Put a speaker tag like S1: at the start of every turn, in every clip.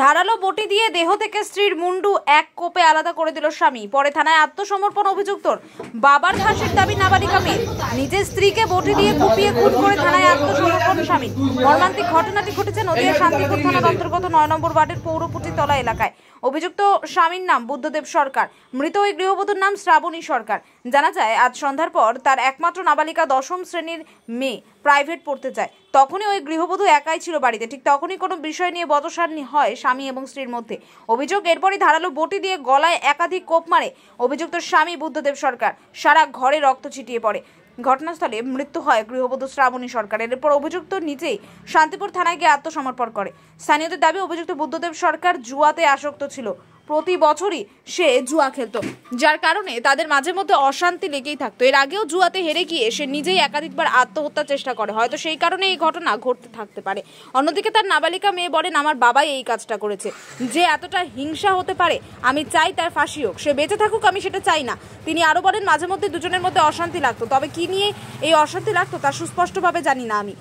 S1: ধারালো বটি দিয়ে দেহ থেকে স্ত্রীর মুন্ডু এক কোপে আলাদা করে দিল স্বামী। পরে থানায় আত্মসমর্পণ অভিযুক্তর। বাবার ফাঁসির দাবি নাবালিকা মেয়ে। নিজের স্ত্রীকে বটি দিয়ে কুপিয়ে খুন করে থানায় আত্মসমর্পণ স্বামী। মর্মান্তিক ঘটনাটি ঘটেছে নদিয়া শান্তিপুর থানার অন্তর্গত ৯ নম্বর ওয়ার্ডের পৌরপুটিতলা এলাকায়। অভিযুক্ত স্বামীর নাম বুদ্ধদেব সরকার। মৃত ওই গৃহবধূর নাম শ্রাবণী সরকার। জানা যায় আজ সন্ধ্যার পর তার একমাত্র নাবালিকা ১০ম শ্রেণীর মেয়ে প্রাইভেট পড়তে যায়। তখনই ওই গৃহবধূ একাই ছিল বাড়িতে। ঠিক তখনই কোনো বিষয় নিয়ে বচসা হয় স্বামী এবং স্ত্রীর মধ্যে। অভিযোগ এরপরই ধারালো বটি দিয়ে গলায় একাধিক কোপ মারে অভিযুক্ত স্বামী বুদ্ধদেব সরকার। সারা ঘরে রক্ত ছিটিয়ে পড়ে। ঘটনাস্থলে মৃত্যু হয় গৃহবধূ শ্রাবণী সরকারের। এরপর অভিযুক্ত নিজেই শান্তিপুর থানায় গিয়ে আত্মসমর্পণ করে। স্থানীয়দের দাবি অভিযুক্ত বুদ্ধদেব সরকার জুয়াতে আসক্ত ছিল। প্রতি বছরই সে জুয়া খেলত, যার কারণে তাদের মাঝে মধ্যে অশান্তি লেগেই থাকতো। এর আগেও জুয়াতে হেরে গিয়ে সে নিজেই একাধিকবার আত্মহত্যার চেষ্টা করে। হয়তো সেই কারণে এই ঘটনা ঘটতে থাকতে পারে। অন্যদিকে তার নাবালিকা মেয়ে বলেন, আমার বাবাই এই কাজটা করেছে। যে এতটা হিংসা হতে পারে, আমি চাই তার ফাঁসি হোক। সে বেঁচে থাকুক, আমি সেটা চাই না। তিনি আরো বলেন, মাঝে মধ্যে দুজনের মধ্যে অশান্তি লাগতো, তবে কি নিয়ে এই অশান্তি লাগতো তা সুস্পষ্টভাবে জানি না আমি।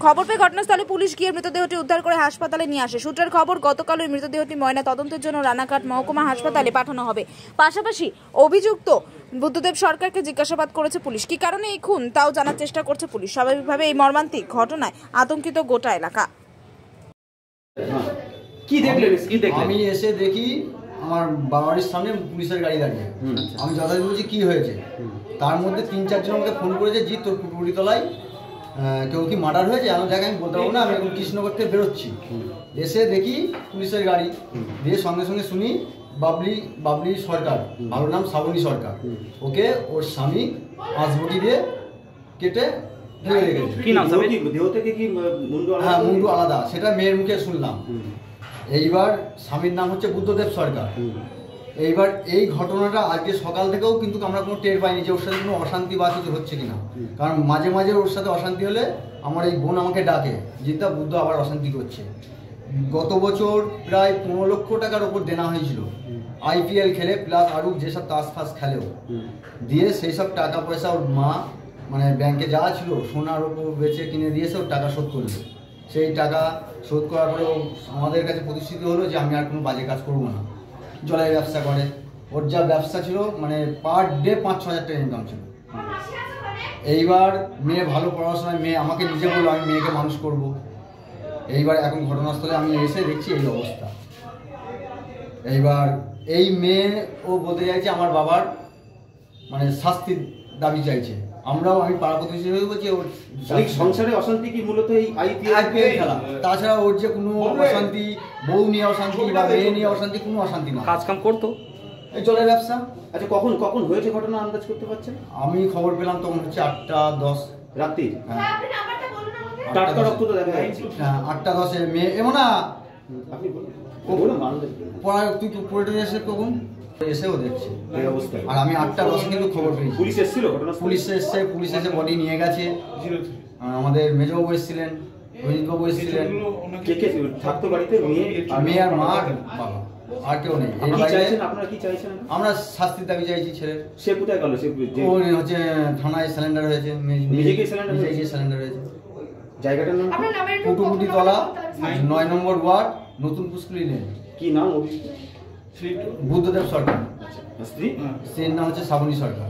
S1: খবর পেয়ে ঘটনাস্থলে পুলিশ গিয়ে মৃতদেহটি উদ্ধার করে হাসপাতালে নিয়ে আসে। সূত্রের খবর, গতকাল ওই মৃতদেহটি ময়না তদন্তের জন্য রানাঘাট মহকুমা হাসপাতালে পাঠানো হবে। পাশাপাশি অভিযুক্ত বুদ্ধদেব সরকারকে জিজ্ঞাসাবাদ করেছে পুলিশ। কি কারণে এই খুন তাও জানার চেষ্টা করছে পুলিশ। স্বাভাবিকভাবে এই মর্মান্তিক ঘটনায় আতঙ্কিত গোটা এলাকা।
S2: কি দেখলেন?
S3: আমি এসে দেখি আমার বাড়ির সামনে পুলিশের গাড়ি দাঁড়িয়ে। আমি যথাযথ বলছি কি হয়েছে, তার মধ্যে ৩-৪ জন আমাকে ফোন করেছে, জি তোর পুকুরিতলায় কেউ কি মার্ডার হয়েছে। আমি জায়গায় আমি বলতে পারবো না, আমি এখন কৃষ্ণনগর থেকে বেরোচ্ছি। এসে দেখি পুলিশের গাড়ি দিয়ে সঙ্গে সঙ্গে শুনি বাবলি সরকার, ভালো নাম শ্রাবণী সরকার, ওকে ওর স্বামী ৫ বটি দিয়ে কেটে ফেলে রেখেছে।
S2: কি নাম? দেহ থেকে কি মুন্ডু?
S3: হ্যাঁ, মুন্ডু আলাদা, সেটা মেয়ের মুখে শুনলাম। এইবার স্বামীর নাম হচ্ছে বুদ্ধদেব সরকার। এইবার এই ঘটনাটা আজকে সকাল থেকেও কিন্তু আমরা কোনো টের পাইনি যে ওর সাথে কোনো অশান্তি বা কিছু হচ্ছে কিনা। কারণ মাঝে মাঝে ওর সাথে অশান্তি হলে আমার এই বোন আমাকে ডাকে, জিতা বুদ্ধ আবার অশান্তি করছে। গত বছর প্রায় ১৫ লক্ষ টাকার ওপর দেনা হয়েছিল IPL খেলে, প্লাস আরও যেসব তাস ফাস খেলেও দিয়ে সেই সব টাকা পয়সা ওর মা মানে ব্যাংকে যা ছিল সোনার ওপর বেচে কিনে দিয়েছে, ওর টাকা শোধ করলো। সেই টাকা শোধ করার পরে আমাদের কাছে প্রতিশ্রুতি হলো যে আমি আর কোনো বাজে কাজ করবো না। জলের ব্যবসা করে, ওর যা ব্যবসা ছিল মানে পার ডে ৫-৬ হাজার টাকা ইনকাম ছিল। এইবার মেয়ে ভালো পড়াশোনায়, মেয়ে আমাকে নিজে বললো আমি মেয়েকে মানুষ করব। এইবার এখন ঘটনাস্থলে আমি এসে দেখছি এই অবস্থা। এইবার এই মেয়ে ও বলতে চাইছে আমার বাবার মানে শাস্তির দাবি চাইছে। আমি পাড়া প্রতিবেশী হয়ে বলছি ওর
S2: সংসারে অশান্তি কি মূলত এই IPL
S3: খেলা, তাছাড়া ওর যে কোনো অশান্তি, বউ নিয়ে অশান্তি বা মেয়ে নিয়ে অশান্তি, কোনো অশান্তি না।
S2: কাজ কাম করতো,
S3: এই জলের ব্যবসা।
S2: আচ্ছা, কখন কখন হয়েছে ঘটনা আন্দাজ করতে পারছেন?
S3: আমি খবর পেলাম তখন হচ্ছে 8টা-10
S2: রাত্রি।
S3: হ্যাঁ,
S2: টাটকা রক্ত তো দেখা যাচ্ছে।
S3: হ্যাঁ, 8টা-10-এ মেয়ে এমন না।
S2: আপনি বলুন
S3: পড়া তুই পড়ে এসে কখন এসেও দেখছি
S2: এই অবস্থা।
S3: আর আমি 8টা-10 কিন্তু খবর পেয়েছি।
S2: পুলিশ এসেছিল?
S3: পুলিশ এসে বডি নিয়ে গেছে। আমাদের মেজবাবু এসেছিলেন, রোহিতবাবু এসেছিলেন।
S2: কে কে থাকতো বাড়িতে?
S3: মেয়ে আর মা আর বাবা, আর কেউ নেই।
S2: আপনারা কি চাইছেন?
S3: আমরা শাস্তির দাবি চাইছি ছেলের।
S2: সে কোথায় গেল? সে
S3: হচ্ছে থানায় সিলিন্ডার হয়েছে, নিজেকে সিলিন্ডার হয়েছে।
S2: জায়গাটার নাম
S3: পুটুপুটিতলা ৯ নম্বর ওয়ার্ড, নতুন পুষ্কলি লেন।
S2: কি নাম?
S3: বুদ্ধদেব সরকার।
S2: স্ত্রীর
S3: নাম হচ্ছে শ্রাবণী সরকার।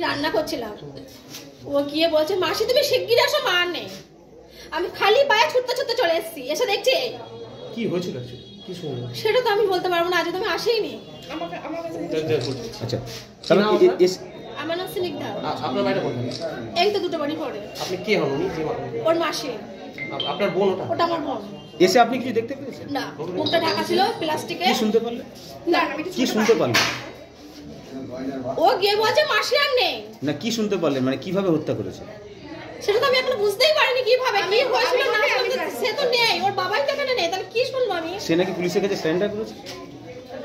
S4: রান্না করছিলাম, ও গিয়ে বলছে মাসি তুমি শিগগির আসো, মা নেই। আমি খালি পায়ে ছুটতে ছুটতে চলে এসেছি। এসে দেখছি
S2: কি হয়েছিল কি শুনলেন?
S4: সেটা তো আমি বলতে পারবো না, আজ তো আমি আসিনি।
S2: আচ্ছা,
S4: আমার নাম স্নিগ্ধা।
S5: আপনার বাড়িটা কোথায়?
S4: এই তো 2টো বাড়ি পড়ে।
S5: আপনি কে হন? উনি
S4: ওর মাসি।
S5: আপনার বোন?
S4: ওটা আমার বোন।
S2: এসে আপনি কিছু দেখতে পেয়েছেন?
S4: না, মুখটা ঢাকা ছিল প্লাস্টিকে।
S2: কি শুনতে পারলেন?
S4: না, আমি
S2: কি শুনতে পারলেন?
S4: ও গিয়ে বলছে মাসি আর নেই।
S2: না, কি শুনতে পারলেন মানে কিভাবে হত্যা করেছে?
S4: সেটা তো আমি এখনো বুঝতেই পারিনি কিভাবে কি হয়েছিল না হয়েছিল। সে তো নেই, ওর বাবাই তো এখানে নেই, তাহলে কি শুনবো আমি?
S2: সে নাকি পুলিশের কাছে সারেন্ডার করেছে?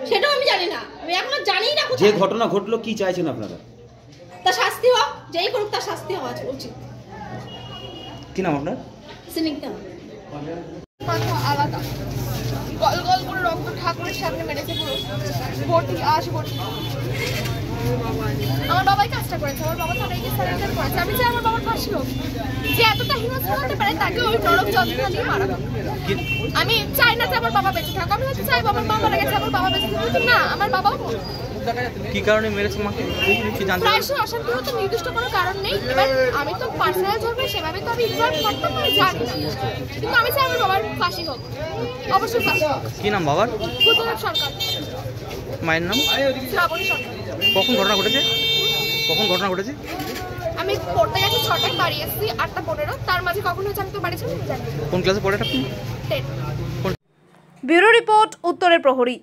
S4: সেটাও আমি জানি না, আমি এখনো জানিই না
S2: যে ঘটনা ঘটলো কি চাইছেন আপনারা?
S4: তার শাস্তি হোক, যেই করুক তার শাস্তি হওয়া উচিত।
S2: কি নাম আপনার?
S4: স্নিগ্ধা।
S6: মাথা আলাদা, গল গল করে রক্ত ঠাকুরের সামনে মেরেছে পুরো বটি, বটি। আমার বাবাই কাজটা করেছে, আমার বাবা থানায় গিয়ে সারেন্ডার করেছে। আমি চাই আমার বাবার ফাঁসি হোক। যে এতটা হিংস্র হতে পারে তাকে ওই নরক যন্ত্রণা দিয়ে মারা হোক। আমি চাই না যে আমার বাবা বেঁচে থাকুক, আমি হয়তো চাইবো আমার বাবা মারা গেছে আমার বাবা বেঁচে থাকুক, কিন্তু না আমার বাবাও
S7: কি কারণে মেরেছে মাকে কি জানতে
S6: প্রায়শই অশান্তি হতে নির্দিষ্ট কোনো কারণ নেই। এবার আমি তো পার্সোনাল ঝগড়া সেভাবে তো আমি ইনভলভ করতাম না, জানি না, কিন্তু আমি চাই আমার বাবার ফাঁসি হোক, অবশ্যই ফাঁসি হোক।
S7: কি নাম বাবার?
S6: বুদ্ধদেব সরকার।
S7: মায়ের নাম?
S6: শ্রাবণী সরকার।
S7: কখন ঘটনা ঘটেছে? কখন ঘটনা ঘটেছে?
S6: আমি পড়তে গেছি 6টায়, বাড়ি এসেছি 8:15, তার মাঝে কখন হয়েছে আমি তো বাড়ি ছিলাম জানি।
S7: কোন ক্লাসে পড়ে আপনি?
S6: 10।
S1: ব্যুরো রিপোর্ট, উত্তরের প্রহরী।